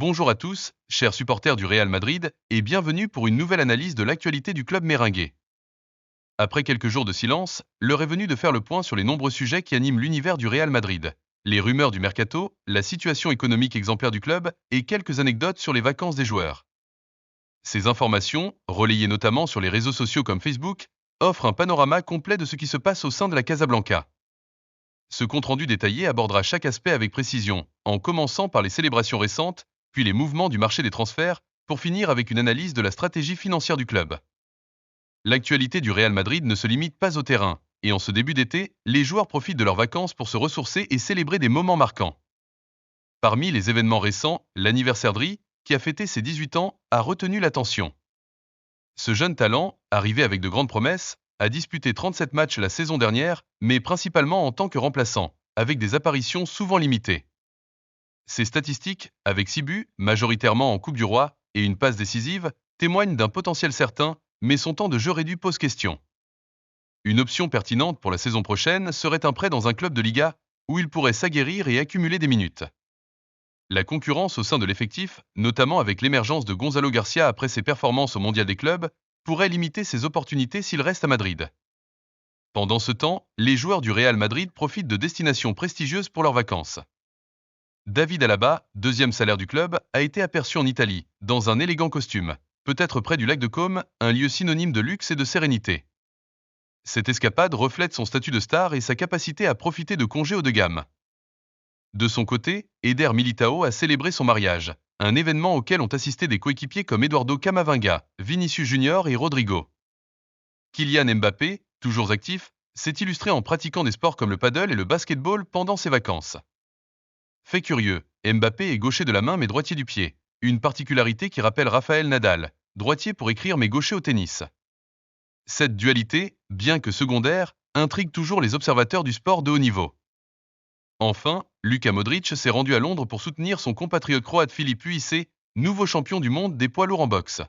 Bonjour à tous, chers supporters du Real Madrid, et bienvenue pour une nouvelle analyse de l'actualité du club merengue. Après quelques jours de silence, l'heure est venue de faire le point sur les nombreux sujets qui animent l'univers du Real Madrid. Les rumeurs du mercato, la situation économique exemplaire du club et quelques anecdotes sur les vacances des joueurs. Ces informations, relayées notamment sur les réseaux sociaux comme Facebook, offrent un panorama complet de ce qui se passe au sein de la Casablanca. Ce compte-rendu détaillé abordera chaque aspect avec précision, en commençant par les célébrations récentes, puis les mouvements du marché des transferts, pour finir avec une analyse de la stratégie financière du club. L'actualité du Real Madrid ne se limite pas au terrain, et en ce début d'été, les joueurs profitent de leurs vacances pour se ressourcer et célébrer des moments marquants. Parmi les événements récents, l'anniversaire d'Ri, qui a fêté ses 18 ans, a retenu l'attention. Ce jeune talent, arrivé avec de grandes promesses, a disputé 37 matchs la saison dernière, mais principalement en tant que remplaçant, avec des apparitions souvent limitées. Ses statistiques, avec 6 buts, majoritairement en Coupe du Roi, et une passe décisive, témoignent d'un potentiel certain, mais son temps de jeu réduit pose question. Une option pertinente pour la saison prochaine serait un prêt dans un club de Liga, où il pourrait s'aguerrir et accumuler des minutes. La concurrence au sein de l'effectif, notamment avec l'émergence de Gonzalo Garcia après ses performances au Mondial des clubs, pourrait limiter ses opportunités s'il reste à Madrid. Pendant ce temps, les joueurs du Real Madrid profitent de destinations prestigieuses pour leurs vacances. David Alaba, deuxième salaire du club, a été aperçu en Italie, dans un élégant costume, peut-être près du lac de Côme, un lieu synonyme de luxe et de sérénité. Cette escapade reflète son statut de star et sa capacité à profiter de congés haut de gamme. De son côté, Eder Militao a célébré son mariage, un événement auquel ont assisté des coéquipiers comme Eduardo Camavinga, Vinicius Junior et Rodrigo. Kylian Mbappé, toujours actif, s'est illustré en pratiquant des sports comme le paddle et le basketball pendant ses vacances. Fait curieux, Mbappé est gaucher de la main mais droitier du pied, une particularité qui rappelle Rafael Nadal, droitier pour écrire mais gaucher au tennis. Cette dualité, bien que secondaire, intrigue toujours les observateurs du sport de haut niveau. Enfin, Luka Modric s'est rendu à Londres pour soutenir son compatriote croate Filip Uice, nouveau champion du monde des poids lourds en boxe.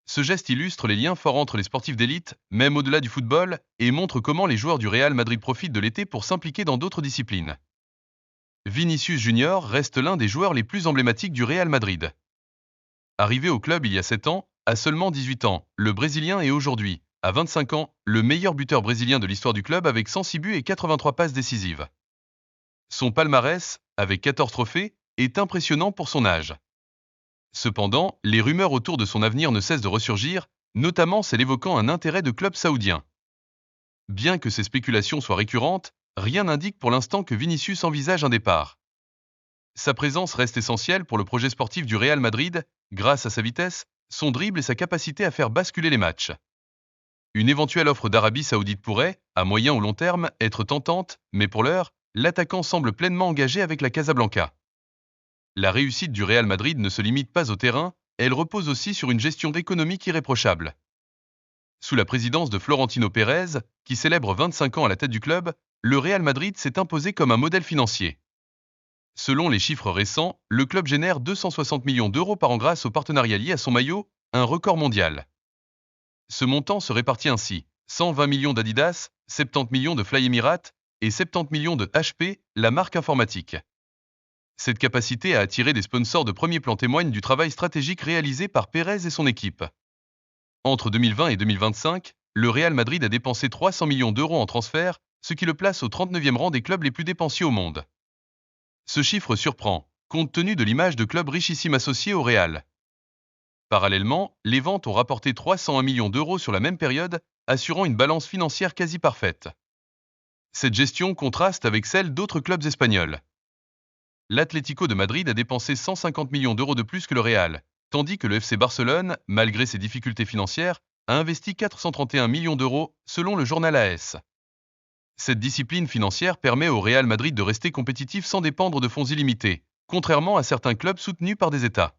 Ce geste illustre les liens forts entre les sportifs d'élite, même au-delà du football, et montre comment les joueurs du Real Madrid profitent de l'été pour s'impliquer dans d'autres disciplines. Vinicius Junior reste l'un des joueurs les plus emblématiques du Real Madrid. Arrivé au club il y a 7 ans, à seulement 18 ans, le Brésilien est aujourd'hui, à 25 ans, le meilleur buteur brésilien de l'histoire du club avec 106 buts et 83 passes décisives. Son palmarès, avec 14 trophées, est impressionnant pour son âge. Cependant, les rumeurs autour de son avenir ne cessent de ressurgir, notamment celles évoquant un intérêt de club saoudien. Bien que ces spéculations soient récurrentes, rien n'indique pour l'instant que Vinicius envisage un départ. Sa présence reste essentielle pour le projet sportif du Real Madrid, grâce à sa vitesse, son dribble et sa capacité à faire basculer les matchs. Une éventuelle offre d'Arabie Saoudite pourrait, à moyen ou long terme, être tentante, mais pour l'heure, l'attaquant semble pleinement engagé avec la Casablanca. La réussite du Real Madrid ne se limite pas au terrain, elle repose aussi sur une gestion économique irréprochable. Sous la présidence de Florentino Pérez, qui célèbre 25 ans à la tête du club, le Real Madrid s'est imposé comme un modèle financier. Selon les chiffres récents, le club génère 260 millions d'euros par an grâce au partenariat lié à son maillot, un record mondial. Ce montant se répartit ainsi, 120 millions d'Adidas, 70 millions de Fly Emirates et 70 millions de HP, la marque informatique. Cette capacité à attirer des sponsors de premier plan témoigne du travail stratégique réalisé par Pérez et son équipe. Entre 2020 et 2025, le Real Madrid a dépensé 300 millions d'euros en transferts, ce qui le place au 39e rang des clubs les plus dépensiers au monde. Ce chiffre surprend, compte tenu de l'image de club richissime associé au Real. Parallèlement, les ventes ont rapporté 301 millions d'euros sur la même période, assurant une balance financière quasi parfaite. Cette gestion contraste avec celle d'autres clubs espagnols. L'Atlético de Madrid a dépensé 150 millions d'euros de plus que le Real, tandis que le FC Barcelone, malgré ses difficultés financières, a investi 431 millions d'euros, selon le journal AS. Cette discipline financière permet au Real Madrid de rester compétitif sans dépendre de fonds illimités, contrairement à certains clubs soutenus par des États.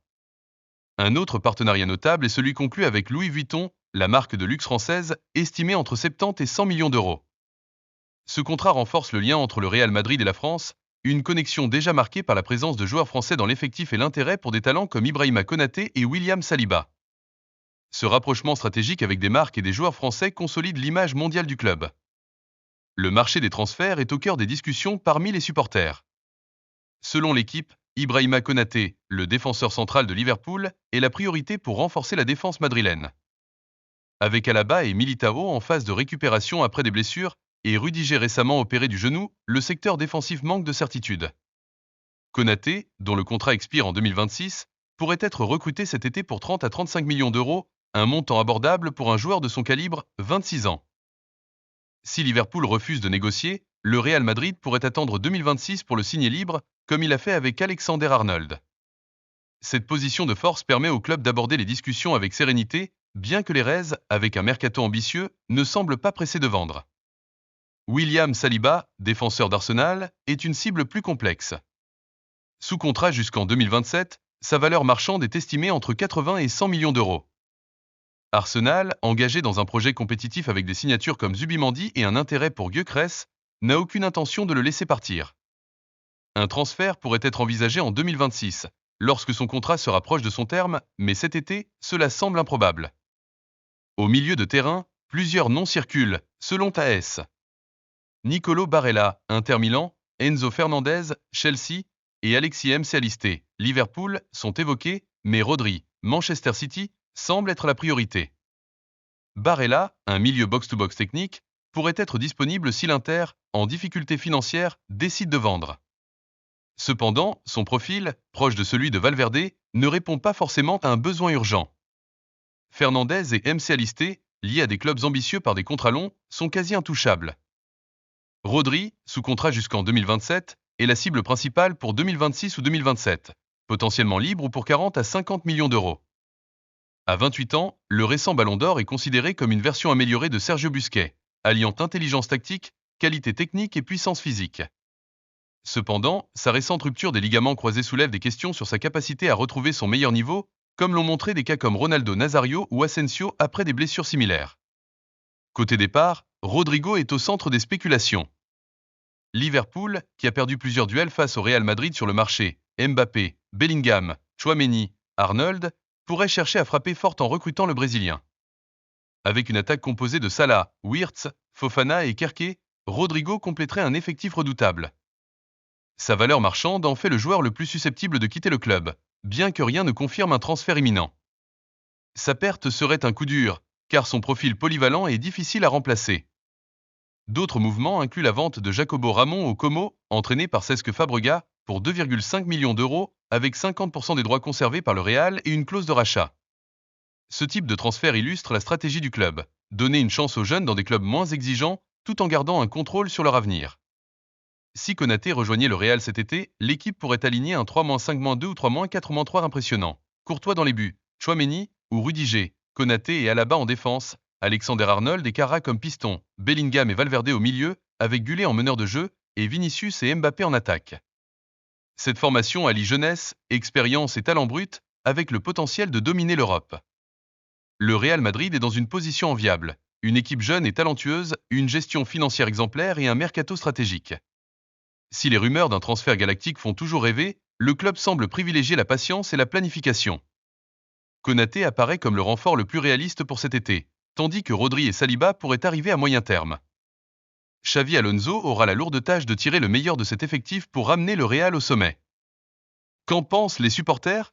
Un autre partenariat notable est celui conclu avec Louis Vuitton, la marque de luxe française, estimée entre 70 et 100 millions d'euros. Ce contrat renforce le lien entre le Real Madrid et la France, une connexion déjà marquée par la présence de joueurs français dans l'effectif et l'intérêt pour des talents comme Ibrahima Konaté et William Saliba. Ce rapprochement stratégique avec des marques et des joueurs français consolide l'image mondiale du club. Le marché des transferts est au cœur des discussions parmi les supporters. Selon l'équipe, Ibrahima Konaté, le défenseur central de Liverpool, est la priorité pour renforcer la défense madrilène. Avec Alaba et Militao en phase de récupération après des blessures, et Rudiger récemment opéré du genou, le secteur défensif manque de certitude. Konaté, dont le contrat expire en 2026, pourrait être recruté cet été pour 30 à 35 millions d'euros, un montant abordable pour un joueur de son calibre, 26 ans. Si Liverpool refuse de négocier, le Real Madrid pourrait attendre 2026 pour le signer libre, comme il a fait avec Alexander-Arnold. Cette position de force permet au club d'aborder les discussions avec sérénité, bien que les Reds, avec un mercato ambitieux, ne semblent pas pressés de vendre. William Saliba, défenseur d'Arsenal, est une cible plus complexe. Sous contrat jusqu'en 2027, sa valeur marchande est estimée entre 80 et 100 millions d'euros. Arsenal, engagé dans un projet compétitif avec des signatures comme Zubimendi et un intérêt pour Gyökeres, n'a aucune intention de le laisser partir. Un transfert pourrait être envisagé en 2026, lorsque son contrat sera proche de son terme, mais cet été, cela semble improbable. Au milieu de terrain, plusieurs noms circulent, selon AS. Nicolo Barella, Inter Milan, Enzo Fernandez, Chelsea, et Alexis McAllister, Liverpool, sont évoqués, mais Rodri, Manchester City, semble être la priorité. Barella, un milieu box-to-box technique, pourrait être disponible si l'Inter, en difficulté financière, décide de vendre. Cependant, son profil, proche de celui de Valverde, ne répond pas forcément à un besoin urgent. Fernandez et McAllister, liés à des clubs ambitieux par des contrats longs, sont quasi intouchables. Rodri, sous contrat jusqu'en 2027, est la cible principale pour 2026 ou 2027, potentiellement libre ou pour 40 à 50 millions d'euros. À 28 ans, le récent Ballon d'Or est considéré comme une version améliorée de Sergio Busquets, alliant intelligence tactique, qualité technique et puissance physique. Cependant, sa récente rupture des ligaments croisés soulève des questions sur sa capacité à retrouver son meilleur niveau, comme l'ont montré des cas comme Ronaldo Nazario ou Asensio après des blessures similaires. Côté départ, Rodrigo est au centre des spéculations. Liverpool, qui a perdu plusieurs duels face au Real Madrid sur le marché, Mbappé, Bellingham, Tchouaméni, Arnold, pourrait chercher à frapper fort en recrutant le Brésilien. Avec une attaque composée de Salah, Wirtz, Fofana et Kerké, Rodrigo compléterait un effectif redoutable. Sa valeur marchande en fait le joueur le plus susceptible de quitter le club, bien que rien ne confirme un transfert imminent. Sa perte serait un coup dur, car son profil polyvalent est difficile à remplacer. D'autres mouvements incluent la vente de Jacobo Ramon au Como, entraîné par Cesc Fabregas, pour 2,5 millions d'euros, avec 50% des droits conservés par le Real et une clause de rachat. Ce type de transfert illustre la stratégie du club, donner une chance aux jeunes dans des clubs moins exigeants, tout en gardant un contrôle sur leur avenir. Si Konaté rejoignait le Real cet été, l'équipe pourrait aligner un 3-5-2 ou 3-4-3 impressionnant. Courtois dans les buts, Tchouaméni ou Rudiger, Konaté et Alaba en défense, Alexander-Arnold et Kara comme piston, Bellingham et Valverde au milieu, avec Gullet en meneur de jeu, et Vinicius et Mbappé en attaque. Cette formation allie jeunesse, expérience et talent brut, avec le potentiel de dominer l'Europe. Le Real Madrid est dans une position enviable, une équipe jeune et talentueuse, une gestion financière exemplaire et un mercato stratégique. Si les rumeurs d'un transfert galactique font toujours rêver, le club semble privilégier la patience et la planification. Konaté apparaît comme le renfort le plus réaliste pour cet été, tandis que Rodri et Saliba pourraient arriver à moyen terme. Xavi Alonso aura la lourde tâche de tirer le meilleur de cet effectif pour ramener le Real au sommet. Qu'en pensent les supporters ?